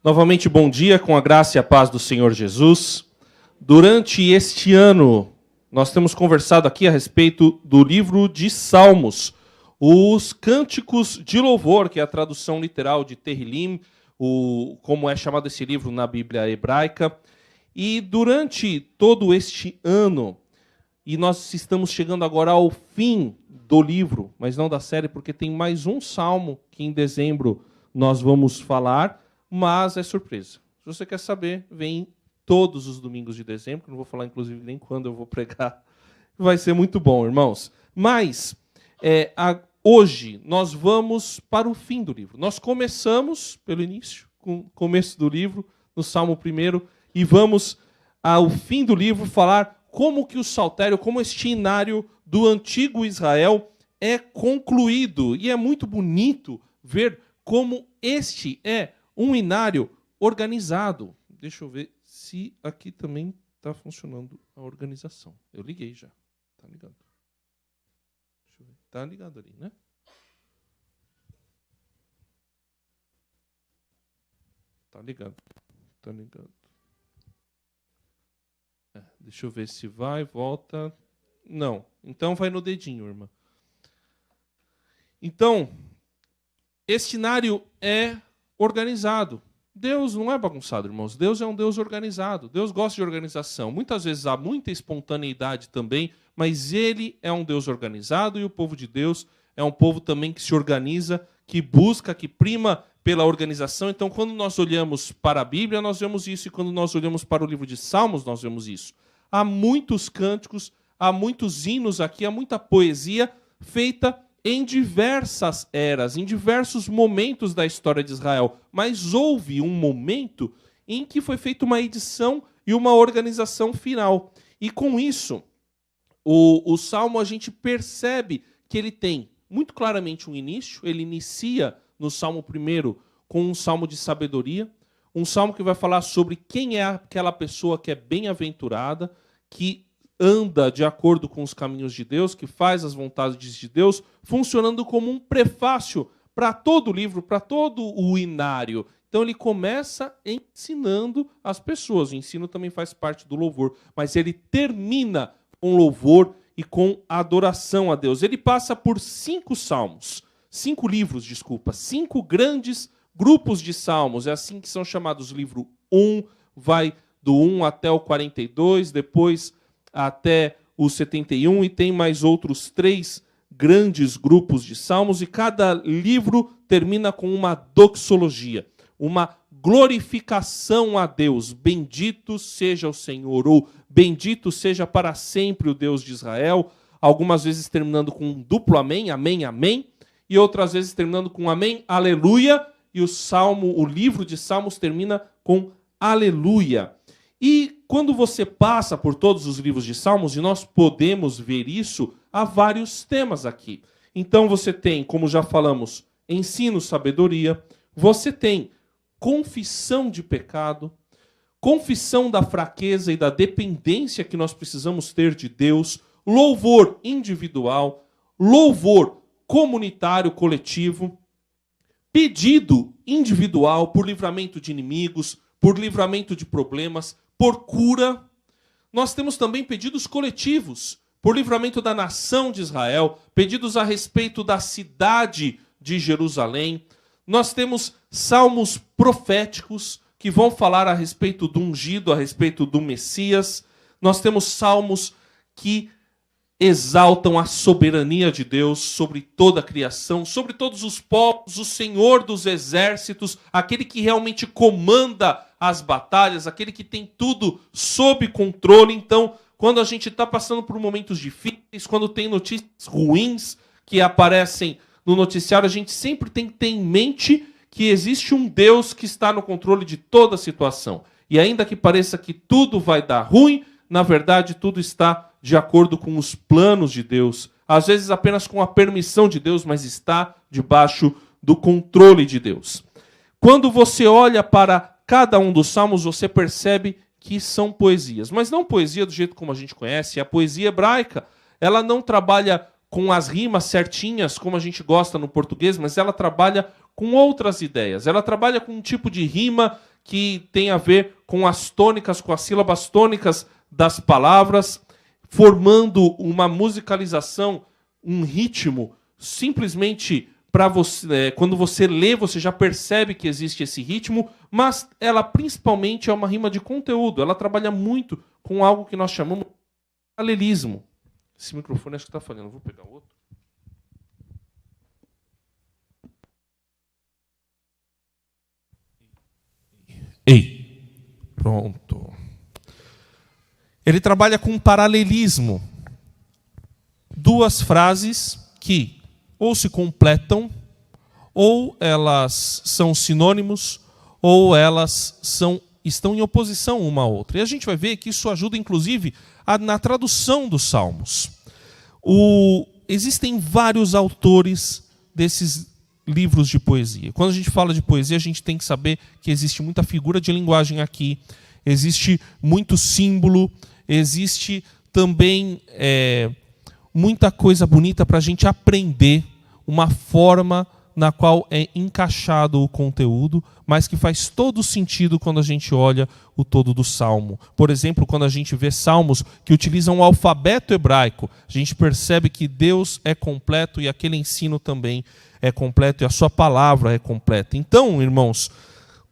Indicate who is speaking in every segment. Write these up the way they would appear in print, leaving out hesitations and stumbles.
Speaker 1: Novamente, bom dia, com a graça e a paz do Senhor Jesus. Durante este ano, nós temos conversado aqui a respeito do livro de Salmos, os cânticos de louvor, que é a tradução literal de Tehillim, como é chamado esse livro na Bíblia hebraica. E durante todo este ano, e nós estamos chegando agora ao fim do livro, mas não da série, porque tem mais um salmo que em dezembro nós vamos falar, mas é surpresa. Se você quer saber, vem todos os domingos de dezembro, que não vou falar inclusive nem quando eu vou pregar. Vai ser muito bom, irmãos. Mas hoje nós vamos para o fim do livro. Nós começamos pelo início, com o começo do livro, no Salmo 1, e vamos ao fim do livro falar como que o saltério, como este inário do antigo Israel é concluído. E é muito bonito ver como este é um inário organizado. Deixa eu ver se aqui também está funcionando a organização. Eu liguei já. Está ligado. Deixa eu ver. Está ligado ali, né? Está ligado. Está ligado. Deixa eu ver se vai, volta. Não. Então vai no dedinho, irmã. Então, este inário é organizado. Deus não é bagunçado, irmãos. Deus é um Deus organizado. Deus gosta de organização. Muitas vezes há muita espontaneidade também, mas Ele é um Deus organizado e o povo de Deus é um povo também que se organiza, que busca, que prima pela organização. Então, quando nós olhamos para a Bíblia, nós vemos isso. E quando nós olhamos para o livro de Salmos, nós vemos isso. Há muitos cânticos, há muitos hinos aqui, há muita poesia feita em diversas eras, em diversos momentos da história de Israel. Mas houve um momento em que foi feita uma edição e uma organização final. E com isso, o Salmo, a gente percebe que ele tem muito claramente um início. Ele inicia no Salmo 1 com um salmo de sabedoria, um salmo que vai falar sobre quem é aquela pessoa que é bem-aventurada, que anda de acordo com os caminhos de Deus, que faz as vontades de Deus, funcionando como um prefácio para todo o livro, para todo o inário. Então ele começa ensinando as pessoas. O ensino também faz parte do louvor, mas ele termina com louvor e com adoração a Deus. Ele passa por 5 grandes grupos de salmos. É assim que são chamados. Livro 1 vai do 1 até o 42, depois até o 71, e tem mais outros 3 grandes grupos de salmos, e cada livro termina com uma doxologia, uma glorificação a Deus. Bendito seja o Senhor, ou bendito seja para sempre o Deus de Israel, algumas vezes terminando com um duplo amém, amém, amém, e outras vezes terminando com amém, aleluia, e o livro de Salmos termina com aleluia. E quando você passa por todos os livros de Salmos, e nós podemos ver isso, há vários temas aqui. Então você tem, como já falamos, ensino, sabedoria, você tem confissão de pecado, confissão da fraqueza e da dependência que nós precisamos ter de Deus, louvor individual, louvor comunitário, coletivo, pedido individual por livramento de inimigos, por livramento de problemas, por cura. Nós temos também pedidos coletivos, por livramento da nação de Israel, pedidos a respeito da cidade de Jerusalém. Nós temos salmos proféticos que vão falar a respeito do ungido, a respeito do Messias. Nós temos salmos que exaltam a soberania de Deus sobre toda a criação, sobre todos os povos, o Senhor dos exércitos, aquele que realmente comanda as batalhas, aquele que tem tudo sob controle. Então, quando a gente está passando por momentos difíceis, quando tem notícias ruins que aparecem no noticiário, a gente sempre tem que ter em mente que existe um Deus que está no controle de toda a situação. E ainda que pareça que tudo vai dar ruim, na verdade tudo está de acordo com os planos de Deus. Às vezes apenas com a permissão de Deus, mas está debaixo do controle de Deus. Quando você olha para cada um dos salmos, você percebe que são poesias. Mas não poesia do jeito como a gente conhece. A poesia hebraica, ela não trabalha com as rimas certinhas, como a gente gosta no português, mas ela trabalha com outras ideias. Ela trabalha com um tipo de rima que tem a ver com as tônicas, com as sílabas tônicas das palavras, formando uma musicalização, um ritmo, simplesmente para você, quando você lê, você já percebe que existe esse ritmo, mas ela principalmente é uma rima de conteúdo. Ela trabalha muito com algo que nós chamamos de paralelismo. Esse microfone acho que está falhando, vou pegar outro. Ei, pronto. Ele trabalha com paralelismo. Duas frases que ou se completam, ou elas são sinônimos, ou elas estão em oposição uma à outra. E a gente vai ver que isso ajuda, inclusive, na tradução dos salmos. Existem vários autores desses livros de poesia. Quando a gente fala de poesia, a gente tem que saber que existe muita figura de linguagem aqui, existe muito símbolo, existe também muita coisa bonita para a gente aprender, uma forma na qual é encaixado o conteúdo, mas que faz todo sentido quando a gente olha o todo do salmo. Por exemplo, quando a gente vê salmos que utilizam o alfabeto hebraico, a gente percebe que Deus é completo e aquele ensino também é completo e a sua palavra é completa. Então, irmãos,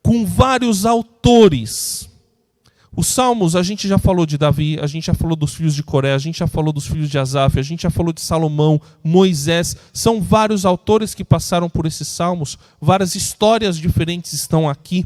Speaker 1: com vários autores, os salmos, a gente já falou de Davi, a gente já falou dos filhos de Coré, a gente já falou dos filhos de Asaf, a gente já falou de Salomão, Moisés. São vários autores que passaram por esses salmos, várias histórias diferentes estão aqui.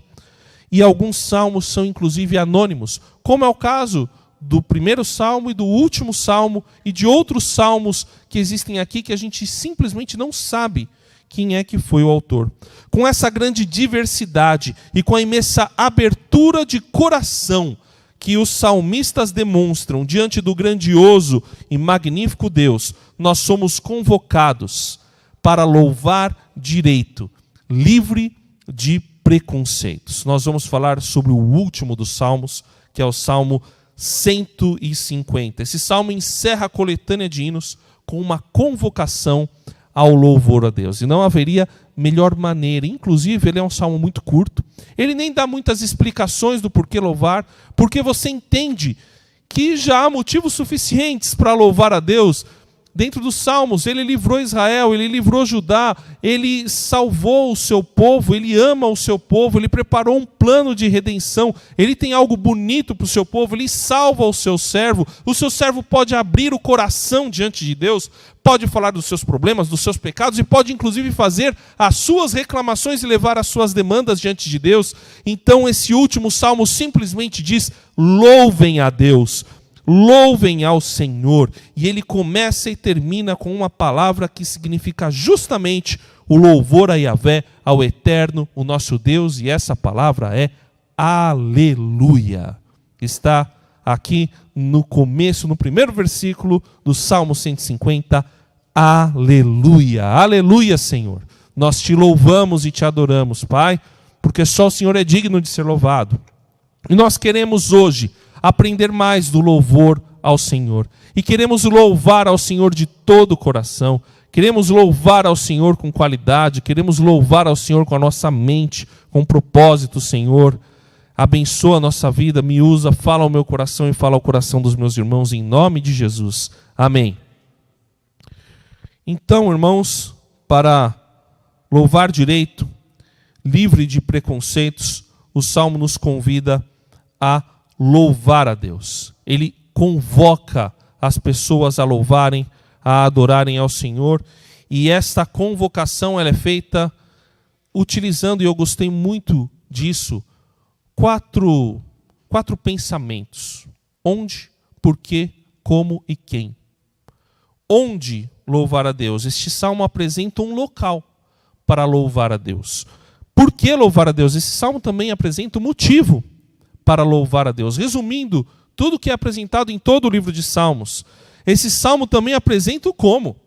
Speaker 1: E alguns salmos são inclusive anônimos, como é o caso do primeiro salmo e do último salmo e de outros salmos que existem aqui que a gente simplesmente não sabe quem é que foi o autor. Com essa grande diversidade e com a imensa abertura de coração que os salmistas demonstram diante do grandioso e magnífico Deus, nós somos convocados para louvar direito, livre de preconceitos. Nós vamos falar sobre o último dos salmos, que é o Salmo 150. Esse salmo encerra a coletânea de hinos com uma convocação ao louvor a Deus. E não haveria melhor maneira. Inclusive, ele é um salmo muito curto. Ele nem dá muitas explicações do porquê louvar, porque você entende que já há motivos suficientes para louvar a Deus. Dentro dos salmos, ele livrou Israel, ele livrou Judá, ele salvou o seu povo, ele ama o seu povo, ele preparou um plano de redenção, ele tem algo bonito para o seu povo, ele salva o seu servo pode abrir o coração diante de Deus, pode falar dos seus problemas, dos seus pecados e pode inclusive fazer as suas reclamações e levar as suas demandas diante de Deus. Então esse último salmo simplesmente diz: louvem a Deus, louvem ao Senhor. E ele começa e termina com uma palavra que significa justamente o louvor a Yahvé, ao Eterno, o nosso Deus, e essa palavra é aleluia. Está aqui no começo, no primeiro versículo do Salmo 150, aleluia, aleluia, Senhor. Nós te louvamos e te adoramos, Pai, porque só o Senhor é digno de ser louvado. E nós queremos hoje aprender mais do louvor ao Senhor. E queremos louvar ao Senhor de todo o coração. Queremos louvar ao Senhor com qualidade. Queremos louvar ao Senhor com a nossa mente, com propósito, Senhor. Abençoa a nossa vida, me usa, fala ao meu coração e fala ao coração dos meus irmãos, em nome de Jesus. Amém. Então, irmãos, para louvar direito, livre de preconceitos, o Salmo nos convida a louvar a Deus. Ele convoca as pessoas a louvarem, a adorarem ao Senhor, e esta convocação ela é feita utilizando, e eu gostei muito disso, quatro pensamentos: onde, por quê, como e quem. Onde louvar a Deus? Este salmo apresenta um local para louvar a Deus. Por que louvar a Deus? Esse salmo também apresenta um motivo para louvar a Deus. Resumindo tudo que é apresentado em todo o livro de Salmos, esse salmo também apresenta o como,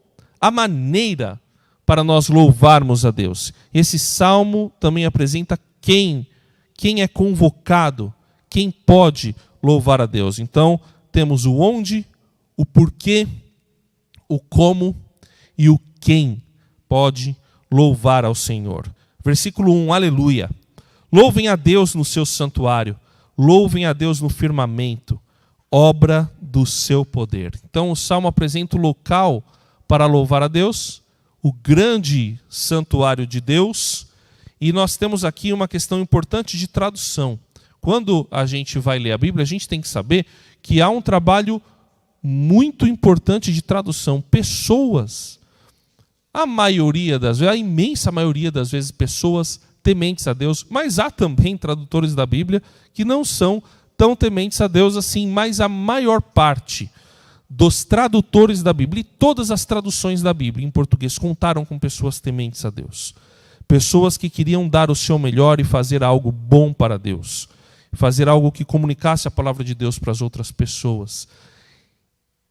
Speaker 1: a maneira para nós louvarmos a Deus. Esse salmo também apresenta quem é convocado, quem pode louvar a Deus. Então, temos o onde, o porquê, o como e o quem pode louvar ao Senhor. Versículo 1, aleluia. Louvem a Deus no seu santuário, louvem a Deus no firmamento, obra do seu poder. Então o Salmo apresenta o local para louvar a Deus, o grande santuário de Deus, e nós temos aqui uma questão importante de tradução. Quando a gente vai ler a Bíblia, a gente tem que saber que há um trabalho muito importante de tradução. Pessoas, a maioria das vezes, a imensa maioria das vezes, pessoas tementes a Deus, mas há também tradutores da Bíblia que não são tão tementes a Deus assim, mas a maior parte dos tradutores da Bíblia e todas as traduções da Bíblia em português contaram com pessoas tementes a Deus. Pessoas que queriam dar o seu melhor e fazer algo bom para Deus. Fazer algo que comunicasse a palavra de Deus para as outras pessoas.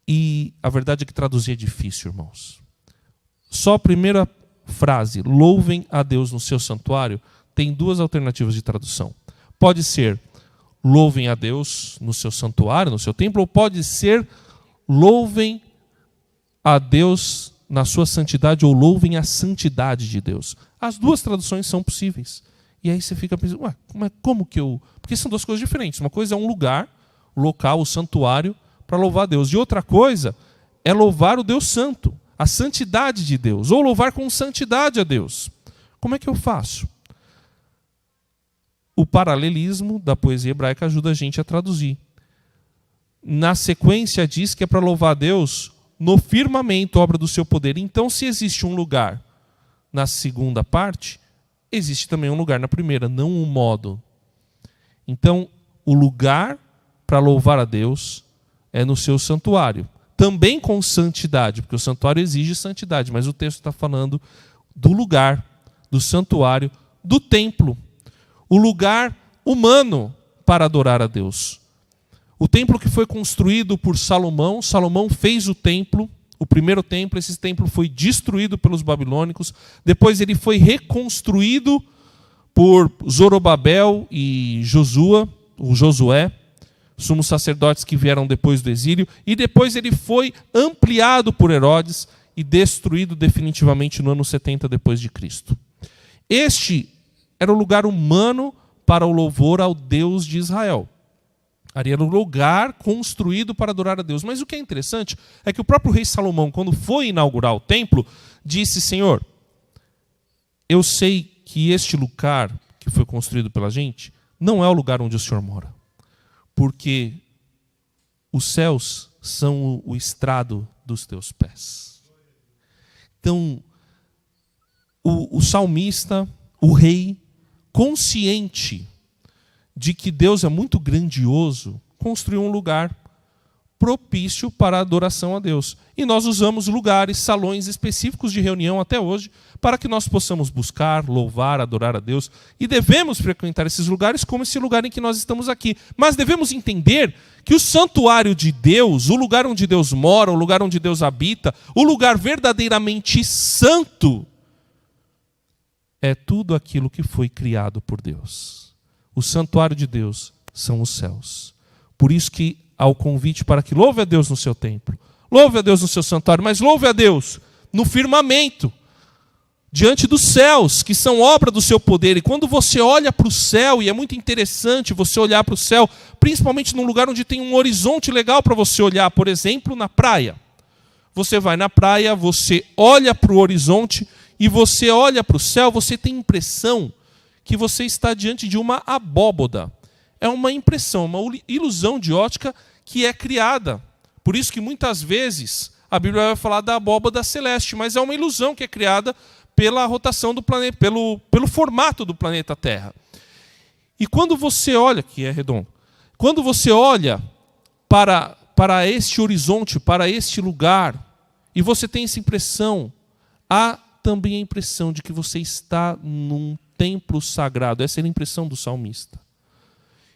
Speaker 1: E a verdade é que traduzir é difícil, irmãos. Só a primeira frase, louvem a Deus no seu santuário, tem duas alternativas de tradução. Pode ser, louvem a Deus no seu santuário, no seu templo, ou pode ser, louvem a Deus na sua santidade, ou louvem a santidade de Deus. As duas traduções são possíveis. E aí você fica pensando, ué, como que eu... Porque são duas coisas diferentes. Uma coisa é um lugar, o local, o santuário, para louvar a Deus. E outra coisa é louvar o Deus Santo, a santidade de Deus, ou louvar com santidade a Deus. Como é que eu faço? O paralelismo da poesia hebraica ajuda a gente a traduzir. Na sequência diz que é para louvar a Deus no firmamento, obra do seu poder. Então, se existe um lugar na segunda parte, existe também um lugar na primeira, não um modo. Então, o lugar para louvar a Deus é no seu santuário. Também com santidade, porque o santuário exige santidade, mas o texto está falando do lugar, do santuário, do templo. O lugar humano para adorar a Deus. O templo que foi construído por Salomão, Salomão fez o templo, o primeiro templo, esse templo foi destruído pelos babilônicos, depois ele foi reconstruído por Zorobabel e Josué, sumos sacerdotes que vieram depois do exílio, e depois ele foi ampliado por Herodes e destruído definitivamente no ano 70 depois de Cristo. Este era o lugar humano para o louvor ao Deus de Israel. Ali era um lugar construído para adorar a Deus. Mas o que é interessante é que o próprio rei Salomão, quando foi inaugurar o templo, disse, Senhor, eu sei que este lugar que foi construído pela gente não é o lugar onde o Senhor mora. Porque os céus são o estrado dos teus pés. Então, o salmista, o rei, consciente de que Deus é muito grandioso, construiu um lugar propício para a adoração a Deus. E nós usamos lugares, salões específicos de reunião até hoje, para que nós possamos buscar, louvar, adorar a Deus. E devemos frequentar esses lugares como esse lugar em que nós estamos aqui. Mas devemos entender que o santuário de Deus, o lugar onde Deus mora, o lugar onde Deus habita, o lugar verdadeiramente santo, é tudo aquilo que foi criado por Deus. O santuário de Deus são os céus. Por isso que há o convite para que louve a Deus no seu templo, louve a Deus no seu santuário, mas louve a Deus no firmamento, diante dos céus, que são obra do seu poder. E quando você olha para o céu, e é muito interessante você olhar para o céu, principalmente num lugar onde tem um horizonte legal para você olhar, por exemplo, na praia. Você vai na praia, você olha para o horizonte, e você olha para o céu, você tem a impressão que você está diante de uma abóboda. É uma impressão, uma ilusão de ótica que é criada. Por isso que muitas vezes a Bíblia vai falar da abóboda celeste, mas é uma ilusão que é criada pela rotação do planeta, pelo formato do planeta Terra. E quando você olha, que é redondo, quando você olha para este horizonte, para este lugar, e você tem essa impressão, há também a impressão de que você está num templo sagrado. Essa é a impressão do salmista.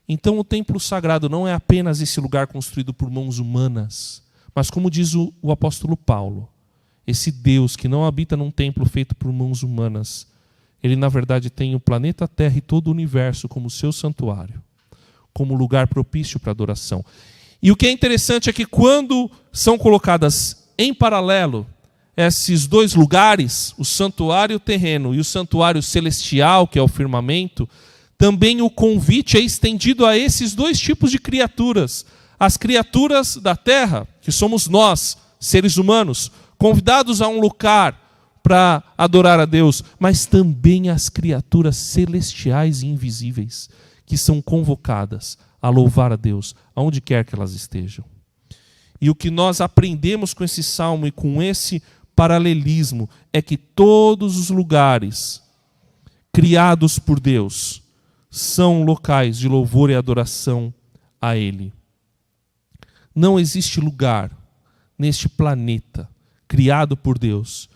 Speaker 1: Então o templo sagrado não é apenas esse lugar construído por mãos humanas, mas como diz o apóstolo Paulo, esse Deus que não habita num templo feito por mãos humanas, ele na verdade tem o planeta Terra e todo o universo como seu santuário, como lugar propício para adoração. E o que é interessante é que quando são colocadas em paralelo esses dois lugares, o santuário terreno e o santuário celestial, que é o firmamento, também o convite é estendido a esses dois tipos de criaturas. As criaturas da terra, que somos nós, seres humanos, convidados a um lugar para adorar a Deus, mas também as criaturas celestiais e invisíveis, que são convocadas a louvar a Deus, aonde quer que elas estejam. E o que nós aprendemos com esse salmo e com esse paralelismo é que todos os lugares criados por Deus são locais de louvor e adoração a Ele. Não existe lugar neste planeta criado por Deus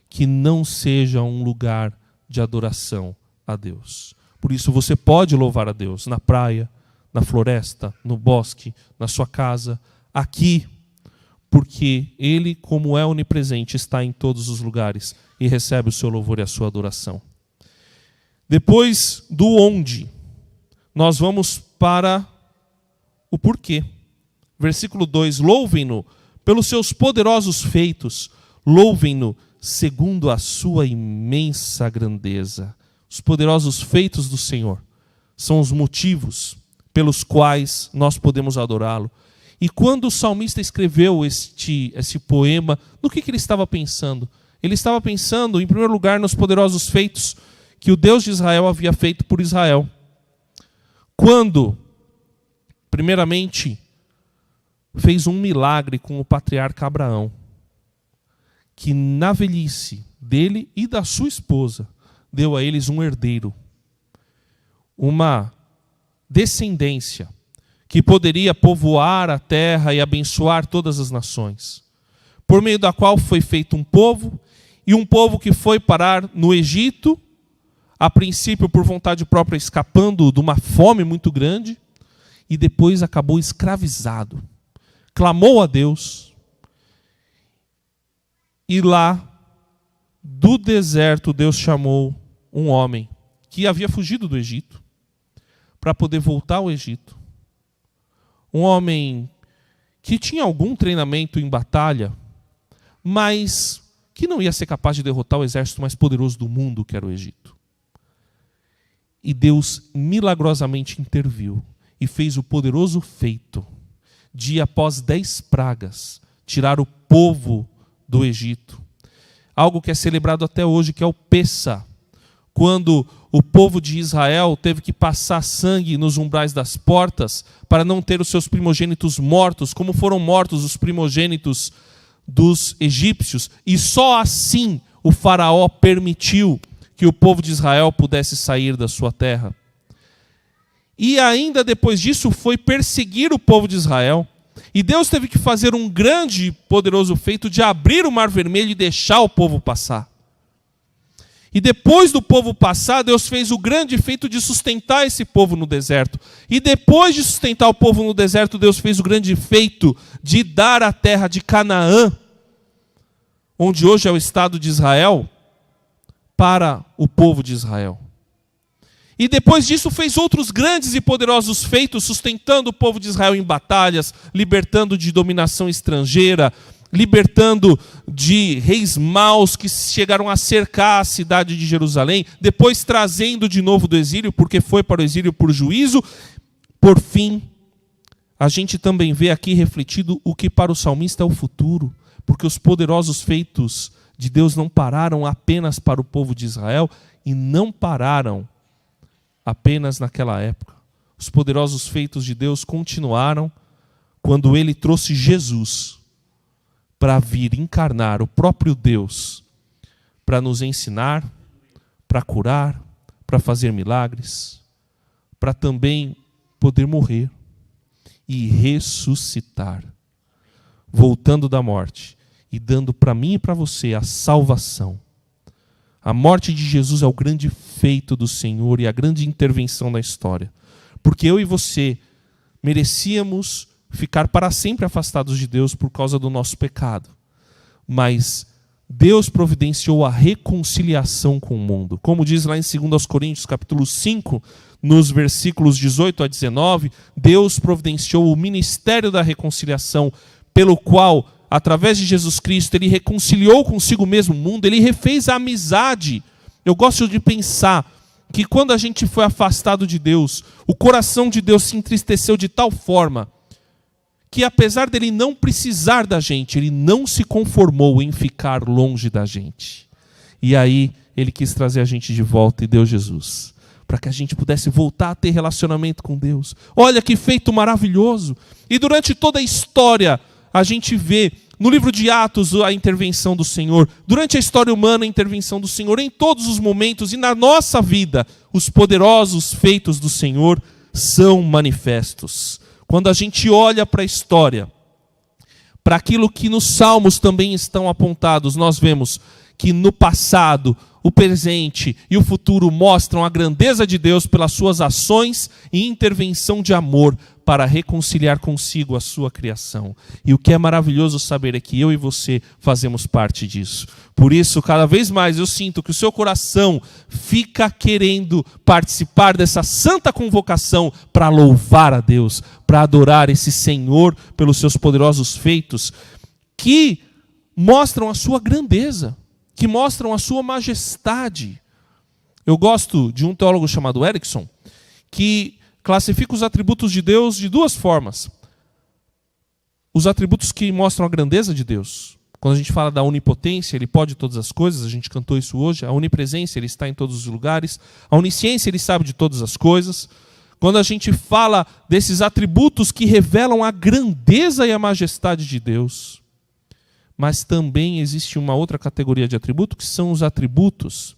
Speaker 1: que não seja um lugar de adoração a Deus. Por isso você pode louvar a Deus na praia, na floresta, no bosque, na sua casa, aqui, porque Ele, como é onipresente, está em todos os lugares e recebe o seu louvor e a sua adoração. Depois do onde, nós vamos para o porquê. Versículo 2, louvem-no pelos seus poderosos feitos, louvem-no segundo a sua imensa grandeza. Os poderosos feitos do Senhor são os motivos pelos quais nós podemos adorá-lo. E quando o salmista escreveu esse poema, no que ele estava pensando? Ele estava pensando, em primeiro lugar, nos poderosos feitos que o Deus de Israel havia feito por Israel. Quando, primeiramente, fez um milagre com o patriarca Abraão, que na velhice dele e da sua esposa, deu a eles um herdeiro, uma descendência que poderia povoar a terra e abençoar todas as nações, por meio da qual foi feito um povo, e um povo que foi parar no Egito, a princípio por vontade própria escapando de uma fome muito grande, e depois acabou escravizado. Clamou a Deus, e lá, do deserto, Deus chamou um homem que havia fugido do Egito, para poder voltar ao Egito. Um homem que tinha algum treinamento em batalha, mas que não ia ser capaz de derrotar o exército mais poderoso do mundo, que era o Egito. E Deus milagrosamente interviu e fez o poderoso feito de, após 10 pragas, tirar o povo do Egito. Algo que é celebrado até hoje, que é o Pessa, quando o povo de Israel teve que passar sangue nos umbrais das portas para não ter os seus primogênitos mortos, como foram mortos os primogênitos dos egípcios, e só assim o faraó permitiu que o povo de Israel pudesse sair da sua terra. E ainda depois disso foi perseguir o povo de Israel, e Deus teve que fazer um grande e poderoso feito de abrir o Mar Vermelho e deixar o povo passar. E depois do povo passar, Deus fez o grande feito de sustentar esse povo no deserto. E depois de sustentar o povo no deserto, Deus fez o grande feito de dar a terra de Canaã, onde hoje é o estado de Israel, para o povo de Israel. E depois disso fez outros grandes e poderosos feitos, sustentando o povo de Israel em batalhas, libertando de dominação estrangeira, libertando de reis maus que chegaram a cercar a cidade de Jerusalém, depois trazendo de novo do exílio, porque foi para o exílio por juízo. Por fim, a gente também vê aqui refletido o que para o salmista é o futuro, porque os poderosos feitos de Deus não pararam apenas para o povo de Israel e não pararam apenas naquela época. Os poderosos feitos de Deus continuaram quando Ele trouxe Jesus para vir encarnar o próprio Deus, para nos ensinar, para curar, para fazer milagres, para também poder morrer e ressuscitar, voltando da morte e dando para mim e para você a salvação. A morte de Jesus é o grande feito do Senhor e a grande intervenção na história, porque eu e você merecíamos ficar para sempre afastados de Deus por causa do nosso pecado. Mas Deus providenciou a reconciliação com o mundo. Como diz lá em 2 Coríntios, capítulo 5, nos versículos 18 a 19, Deus providenciou o ministério da reconciliação, pelo qual através de Jesus Cristo, ele reconciliou consigo mesmo o mundo, ele refez a amizade. Eu gosto de pensar que quando a gente foi afastado de Deus, o coração de Deus se entristeceu de tal forma que, apesar dele não precisar da gente, ele não se conformou em ficar longe da gente. E aí ele quis trazer a gente de volta e deu Jesus, para que a gente pudesse voltar a ter relacionamento com Deus. Olha que feito maravilhoso! E durante toda a história, a gente vê no livro de Atos a intervenção do Senhor, durante a história humana a intervenção do Senhor, em todos os momentos e na nossa vida, os poderosos feitos do Senhor são manifestos. Quando a gente olha para a história, para aquilo que nos Salmos também estão apontados, nós vemos que no passado, o presente e o futuro mostram a grandeza de Deus pelas suas ações e intervenção de amor para reconciliar consigo a sua criação. E o que é maravilhoso saber é que eu e você fazemos parte disso. Por isso, cada vez mais eu sinto que o seu coração fica querendo participar dessa santa convocação para louvar a Deus, para adorar esse Senhor pelos seus poderosos feitos que mostram a sua grandeza, que mostram a sua majestade. Eu gosto de um teólogo chamado Erickson, que classifica os atributos de Deus de duas formas. Os atributos que mostram a grandeza de Deus. Quando a gente fala da onipotência, ele pode todas as coisas, a gente cantou isso hoje. A onipresença, ele está em todos os lugares. A onisciência, ele sabe de todas as coisas. Quando a gente fala desses atributos que revelam a grandeza e a majestade de Deus. Mas também existe uma outra categoria de atributo, que são os atributos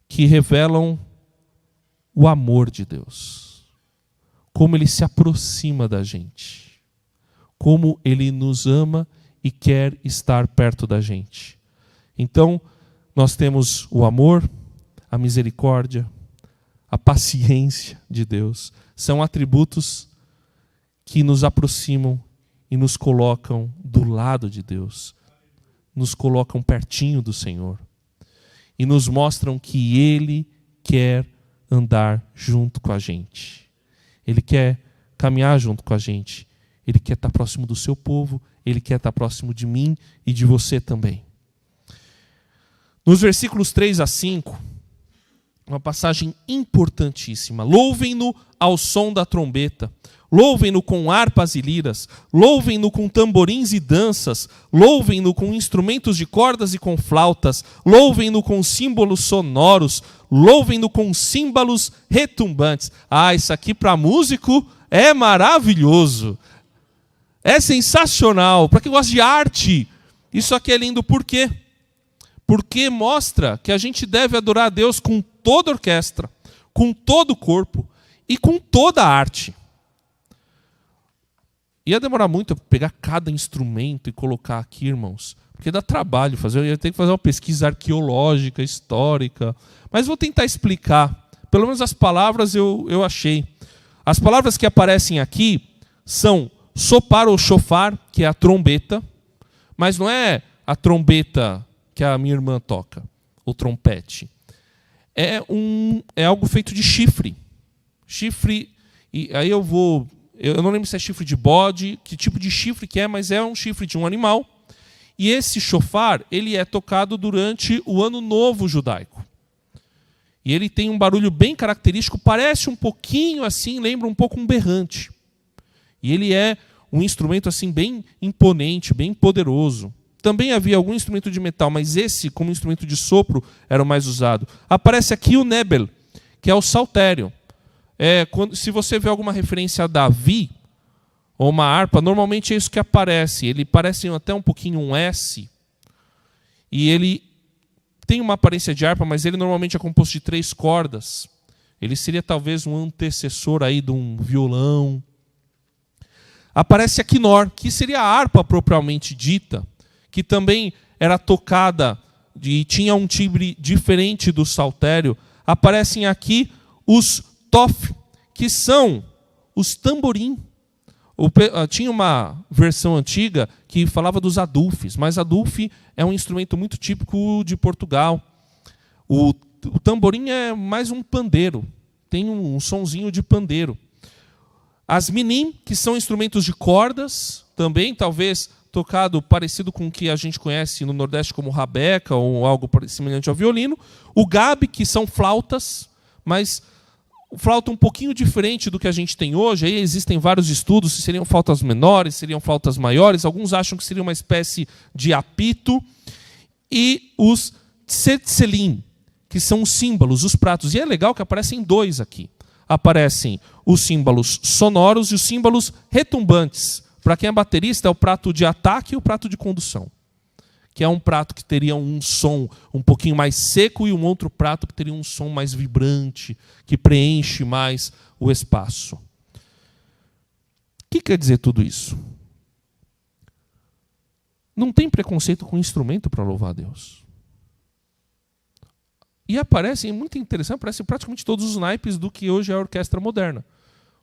Speaker 1: que revelam o amor de Deus. Como ele se aproxima da gente. Como ele nos ama e quer estar perto da gente. Então, nós temos o amor, a misericórdia, a paciência de Deus. São atributos que nos aproximam e nos colocam do lado de Deus. Nos colocam pertinho do Senhor. E nos mostram que Ele quer andar junto com a gente. Ele quer caminhar junto com a gente. Ele quer estar próximo do seu povo. Ele quer estar próximo de mim e de você também. Nos versículos 3 a 5, uma passagem importantíssima. Louvem-no ao som da trombeta. Louvem-no com harpas e liras. Louvem-no com tamborins e danças. Louvem-no com instrumentos de cordas e com flautas. Louvem-no com símbolos sonoros. Louvem-no com símbolos retumbantes. Ah, isso aqui para músico é maravilhoso. É sensacional. Para quem gosta de arte, isso aqui é lindo. Por quê? Porque mostra que a gente deve adorar a Deus com toda a orquestra, com todo o corpo e com toda a arte. Ia demorar muito para pegar cada instrumento e colocar aqui, irmãos. Porque dá trabalho fazer. Eu ia ter que fazer uma pesquisa arqueológica, histórica. Mas vou tentar explicar. Pelo menos as palavras eu achei. As palavras que aparecem aqui são sopar ou chofar, que é a trombeta. Mas não é a trombeta que a minha irmã toca, o trompete. É algo feito de chifre. Chifre, e aí eu não lembro se é chifre de bode, que tipo de chifre que é, mas é um chifre de um animal. E esse chofar, ele é tocado durante o Ano Novo Judaico. E ele tem um barulho bem característico, parece um pouquinho assim, lembra um pouco um berrante. E ele é um instrumento assim bem imponente, bem poderoso. Também havia algum instrumento de metal, mas esse, como instrumento de sopro, era o mais usado. Aparece aqui o nebel, que é o saltério. Se você vê alguma referência a Davi, ou uma harpa, normalmente é isso que aparece. Ele parece até um pouquinho um S. E ele tem uma aparência de harpa, mas ele normalmente é composto de 3 cordas. Ele seria talvez um antecessor aí de um violão. Aparece a quinor, que seria a harpa propriamente dita, que também era tocada e tinha um timbre diferente do saltério. Aparecem aqui os tof, que são os tamborim. Tinha uma versão antiga que falava dos adufes, mas aduf é um instrumento muito típico de Portugal. O tamborim é mais um pandeiro, tem um sonzinho de pandeiro. As minim, que são instrumentos de cordas, também talvez tocado parecido com o que a gente conhece no Nordeste como rabeca ou algo semelhante ao violino. O gabe, que são flautas, mas flauta um pouquinho diferente do que a gente tem hoje. Aí existem vários estudos se seriam flautas menores, seriam flautas maiores. Alguns acham que seria uma espécie de apito. E os tsetselim, que são os símbolos, os pratos. E é legal que aparecem dois aqui. Aparecem os símbolos sonoros e os símbolos retumbantes. Para quem é baterista, é o prato de ataque e o prato de condução, que é um prato que teria um som um pouquinho mais seco e um outro prato que teria um som mais vibrante, que preenche mais o espaço. O que quer dizer tudo isso? Não tem preconceito com instrumento para louvar a Deus. E aparecem, muito interessante, aparecem praticamente todos os naipes do que hoje é a orquestra moderna.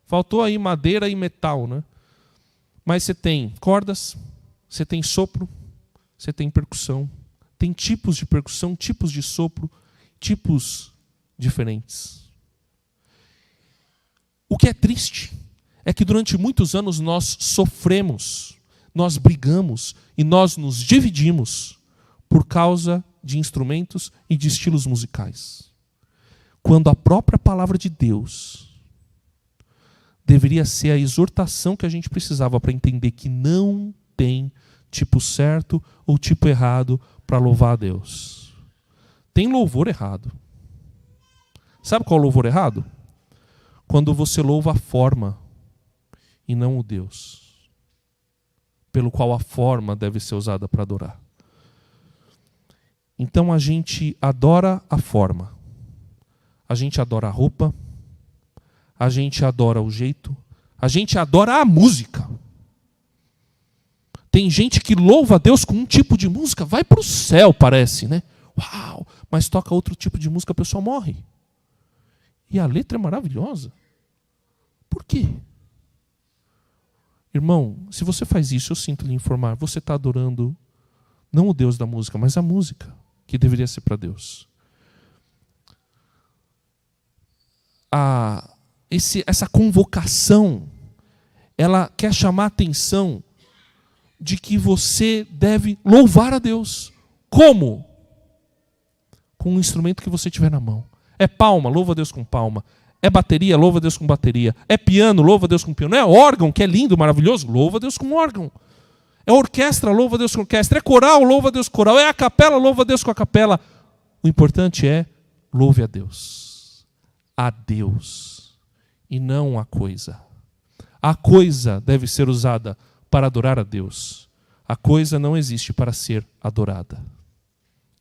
Speaker 1: Faltou aí madeira e metal, né? Mas você tem cordas, você tem sopro, você tem percussão, tem tipos de percussão, tipos de sopro, tipos diferentes. O que é triste é que durante muitos anos nós sofremos, nós brigamos e nós nos dividimos por causa de instrumentos e de estilos musicais. Quando a própria palavra de Deus deveria ser a exortação que a gente precisava para entender que não tem tipo certo ou tipo errado para louvar a Deus. Tem louvor errado. Sabe qual é o louvor errado? Quando você louva a forma e não o Deus, pelo qual a forma deve ser usada para adorar. Então a gente adora a forma, a gente adora a roupa, a gente adora o jeito, a gente adora a música. Tem gente que louva a Deus com um tipo de música, vai para o céu, parece, né? Uau! Mas toca outro tipo de música, a pessoa morre. E a letra é maravilhosa. Por quê? Irmão, se você faz isso, eu sinto lhe informar, você está adorando não o Deus da música, mas a música, que deveria ser para Deus. Essa convocação, ela quer chamar a atenção de que você deve louvar a Deus. Como? Com o instrumento que você tiver na mão. É palma, louva a Deus com palma. É bateria, louva a Deus com bateria. É piano, louva a Deus com piano. É órgão, que é lindo, maravilhoso, louva a Deus com órgão. É orquestra, louva a Deus com orquestra. É coral, louva a Deus com coral. É a capela, louva a Deus com a capela. O importante é louve a Deus. A Deus. E não a coisa. A coisa deve ser usada para adorar a Deus. A coisa não existe para ser adorada.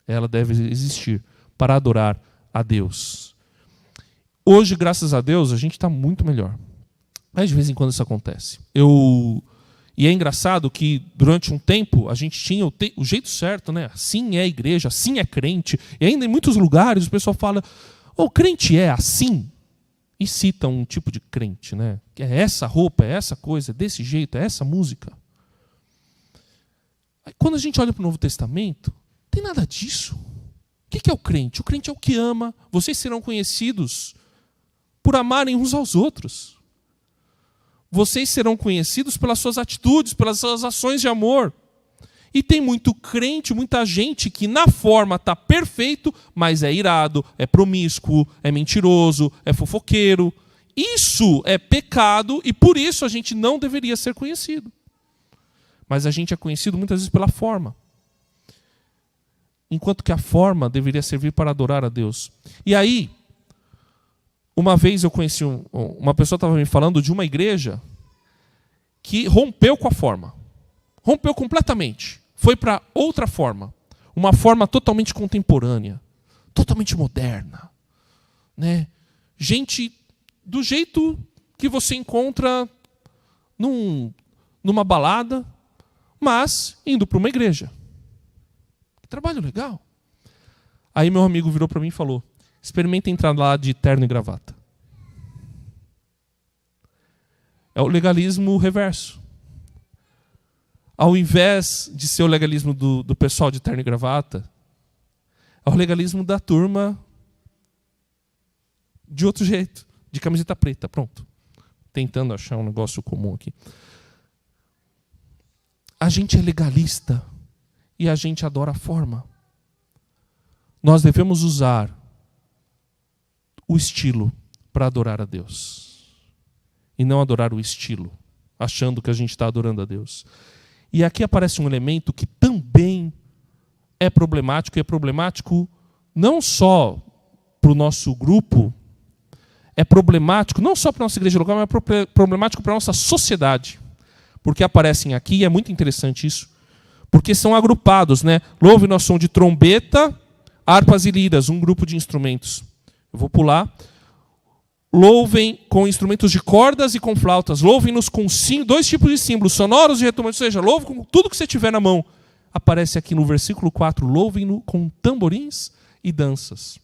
Speaker 1: Ela deve existir para adorar a Deus. Hoje, graças a Deus, a gente está muito melhor. Mas de vez em quando isso acontece. E é engraçado que durante um tempo a gente tinha o jeito certo, né? Assim é a igreja, assim é crente. E ainda em muitos lugares o pessoal fala, o crente é assim. E cita um tipo de crente, né? É essa roupa, é essa coisa, é desse jeito, é essa música. Aí, quando a gente olha para o Novo Testamento, não tem nada disso. O que é o crente? O crente é o que ama. Vocês serão conhecidos por amarem uns aos outros. Vocês serão conhecidos pelas suas atitudes, pelas suas ações de amor. E tem muito crente, muita gente que na forma está perfeito, mas é irado, é promíscuo, é mentiroso, é fofoqueiro. Isso é pecado e por isso a gente não deveria ser conhecido. Mas a gente é conhecido muitas vezes pela forma. Enquanto que a forma deveria servir para adorar a Deus. E aí, uma vez eu conheci uma pessoa estava me falando de uma igreja que rompeu com a forma. Rompeu completamente. Foi para outra forma. Uma forma totalmente contemporânea. Totalmente moderna. Né? Gente do jeito que você encontra numa balada, mas indo para uma igreja. Que trabalho legal. Aí meu amigo virou para mim e falou, experimenta entrar lá de terno e gravata. É o legalismo reverso. Ao invés de ser o legalismo do pessoal de terno e gravata, é o legalismo da turma de outro jeito, de camiseta preta, pronto. Tentando achar um negócio comum aqui. a gente é legalista e a gente adora a forma. Nós devemos usar o estilo para adorar a Deus. E não adorar o estilo, achando que a gente está adorando a Deus. E aqui aparece um elemento que também é problemático, e é problemático não só para o nosso grupo, é problemático não só para a nossa igreja local, mas é problemático para a nossa sociedade. Porque aparecem aqui, e é muito interessante isso, porque são agrupados, né? Louvem ao som de trombeta, harpas e liras, um grupo de instrumentos. Eu vou pular. Louvem com instrumentos de cordas e com flautas. Louvem-nos com dois tipos de símbolos, sonoros e retumbantes. Ou seja, louve com tudo que você tiver na mão. Aparece aqui no versículo 4, louvem-no com tamborins e danças.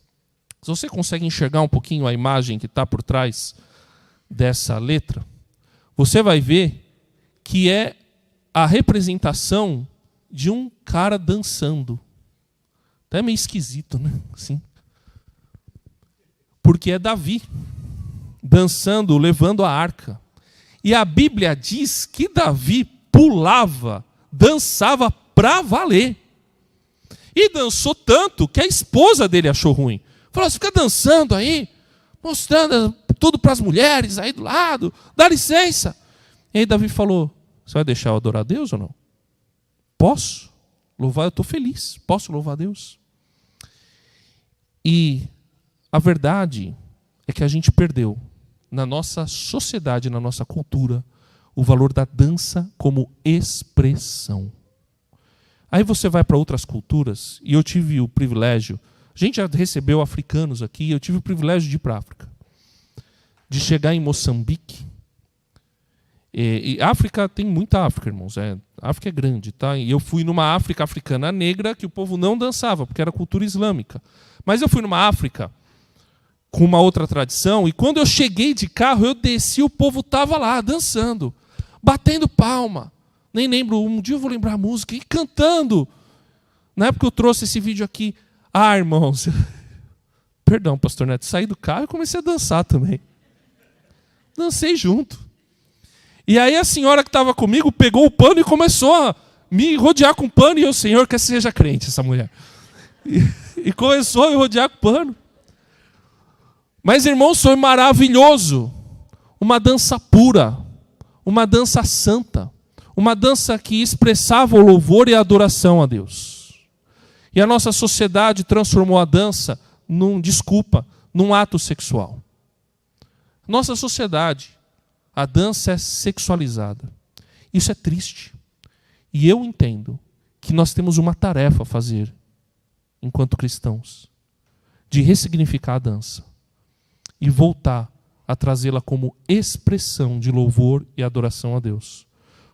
Speaker 1: Se você consegue enxergar um pouquinho a imagem que está por trás dessa letra, você vai ver que é a representação de um cara dançando. Até meio esquisito, né? Assim. Porque é Davi dançando, levando a arca. E a Bíblia diz que Davi pulava, dançava para valer. E dançou tanto que a esposa dele achou ruim. Falou, você fica dançando aí, mostrando tudo para as mulheres aí do lado, dá licença. E aí Davi falou, você vai deixar eu adorar a Deus ou não? Posso louvar, eu estou feliz, posso louvar a Deus. E a verdade é que a gente perdeu, na nossa sociedade, na nossa cultura, o valor da dança como expressão. Aí você vai para outras culturas, e eu tive o privilégio, a gente já recebeu africanos aqui, eu tive o privilégio de ir para a África, de chegar em Moçambique. E África, tem muita África, irmãos, a África é grande, tá? E eu fui numa África africana negra que o povo não dançava, porque era cultura islâmica. Mas eu fui numa África com uma outra tradição, e quando eu cheguei de carro, eu desci, o povo estava lá, dançando, batendo palma. Nem lembro, um dia eu vou lembrar a música, e cantando. Na época eu trouxe esse vídeo aqui. Ah, irmãos, perdão, pastor Neto, saí do carro e comecei a dançar também. Dancei junto. E aí a senhora que estava comigo pegou o pano e começou a me rodear com pano, e eu, Senhor, que seja crente essa mulher. E começou a me rodear com pano. Mas, irmãos, foi maravilhoso. Uma dança pura, uma dança santa, uma dança que expressava o louvor e a adoração a Deus. E a nossa sociedade transformou a dança num ato sexual. Nossa sociedade, a dança é sexualizada. Isso é triste. E eu entendo que nós temos uma tarefa a fazer, enquanto cristãos, de ressignificar a dança e voltar a trazê-la como expressão de louvor e adoração a Deus.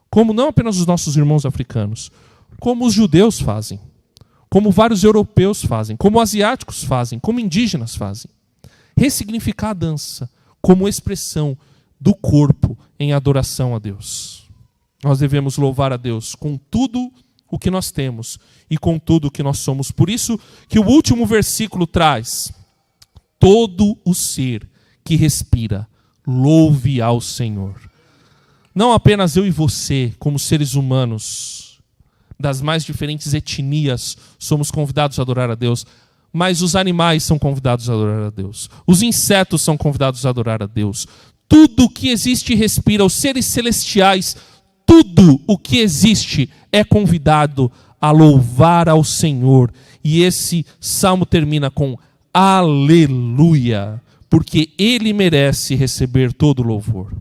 Speaker 1: Como não apenas os nossos irmãos africanos, como os judeus fazem, como vários europeus fazem, como asiáticos fazem, como indígenas fazem. Ressignificar a dança como expressão do corpo em adoração a Deus. Nós devemos louvar a Deus com tudo o que nós temos e com tudo o que nós somos. Por isso que o último versículo traz: todo o ser que respira, louve ao Senhor. Não apenas eu e você, como seres humanos, das mais diferentes etnias, somos convidados a adorar a Deus, mas os animais são convidados a adorar a Deus. Os insetos são convidados a adorar a Deus. Tudo o que existe e respira, os seres celestiais, tudo o que existe é convidado a louvar ao Senhor. E esse salmo termina com aleluia, porque Ele merece receber todo o louvor.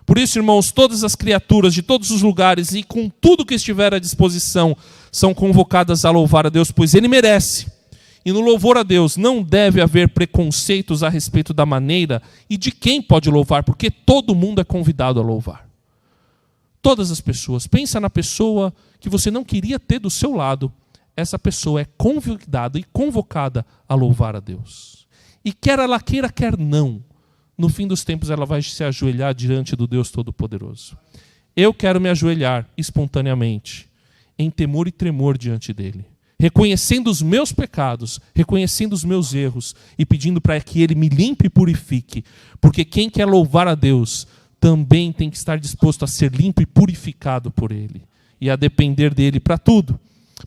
Speaker 1: Por isso, irmãos, todas as criaturas de todos os lugares e com tudo que estiver à disposição são convocadas a louvar a Deus, pois Ele merece. E no louvor a Deus não deve haver preconceitos a respeito da maneira e de quem pode louvar, porque todo mundo é convidado a louvar. Todas as pessoas. Pensa na pessoa que você não queria ter do seu lado. Essa pessoa é convidada e convocada a louvar a Deus. E quer ela queira, quer não, no fim dos tempos ela vai se ajoelhar diante do Deus Todo-Poderoso. Eu quero me ajoelhar espontaneamente, em temor e tremor diante dele, reconhecendo os meus pecados, reconhecendo os meus erros e pedindo para que Ele me limpe e purifique. Porque quem quer louvar a Deus também tem que estar disposto a ser limpo e purificado por Ele. e a depender dele para tudo.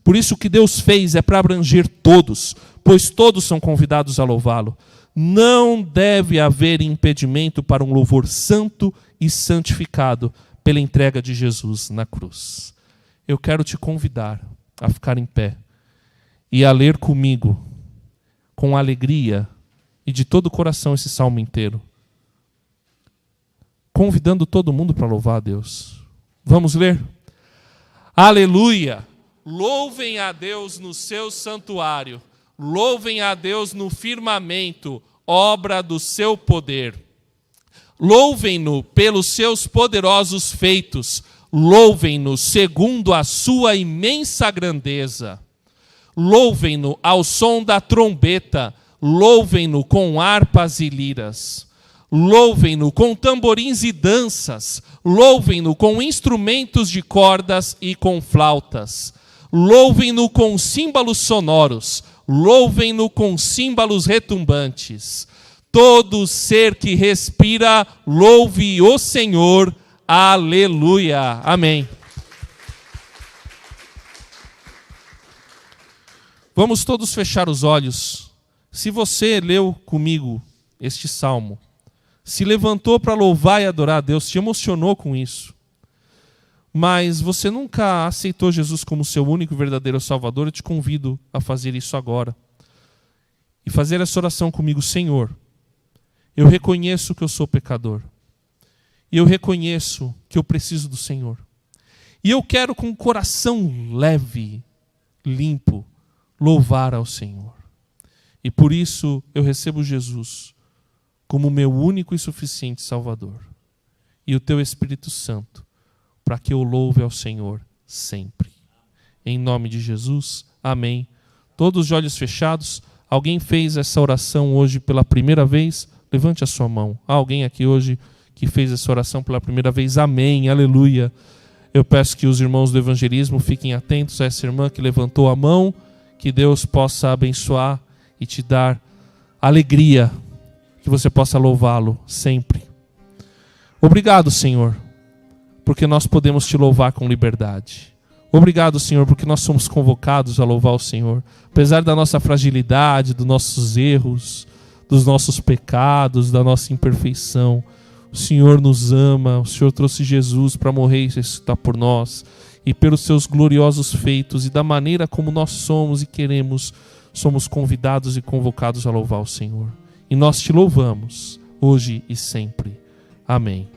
Speaker 1: Por isso o que Deus fez é para abranger todos, pois todos são convidados a louvá-lo. Não deve haver impedimento para um louvor santo e santificado pela entrega de Jesus na cruz. Eu quero te convidar a ficar em pé e a ler comigo, com alegria e de todo o coração, esse salmo inteiro, convidando todo mundo para louvar a Deus. Vamos ler? Aleluia! Louvem a Deus no seu santuário, louvem a Deus no firmamento, obra do seu poder. Louvem-no pelos seus poderosos feitos, louvem-no segundo a sua imensa grandeza. Louvem-no ao som da trombeta, louvem-no com harpas e liras. Louvem-no com tamborins e danças, louvem-no com instrumentos de cordas e com flautas. Louvem-no com símbolos sonoros, louvem-no com símbolos retumbantes. Todo ser que respira, louve o Senhor. Aleluia. Amém. Vamos todos fechar os olhos. Se você leu comigo este salmo, se levantou para louvar e adorar a Deus, se emocionou com isso, mas você nunca aceitou Jesus como seu único e verdadeiro Salvador, eu te convido a fazer isso agora. E fazer essa oração comigo. Senhor, eu reconheço que eu sou pecador. E eu reconheço que eu preciso do Senhor. E eu quero com um coração leve, limpo, louvar ao Senhor. E por isso eu recebo Jesus como meu único e suficiente Salvador. E o teu Espírito Santo, para que eu louve ao Senhor sempre. Em nome de Jesus, amém. Todos os olhos fechados. Alguém fez essa oração hoje pela primeira vez? Levante a sua mão. Há alguém aqui hoje que fez essa oração pela primeira vez? Amém, aleluia. Eu peço que os irmãos do evangelismo fiquem atentos a essa irmã que levantou a mão, que Deus possa abençoar e te dar alegria, que você possa louvá-lo sempre. Obrigado, Senhor, porque nós podemos te louvar com liberdade. Obrigado, Senhor, porque nós somos convocados a louvar o Senhor. Apesar da nossa fragilidade, dos nossos erros, dos nossos pecados, da nossa imperfeição, o Senhor nos ama, o Senhor trouxe Jesus para morrer e ressuscitar por nós. E pelos seus gloriosos feitos e da maneira como nós somos e queremos, somos convidados e convocados a louvar o Senhor. E nós te louvamos, hoje e sempre. Amém.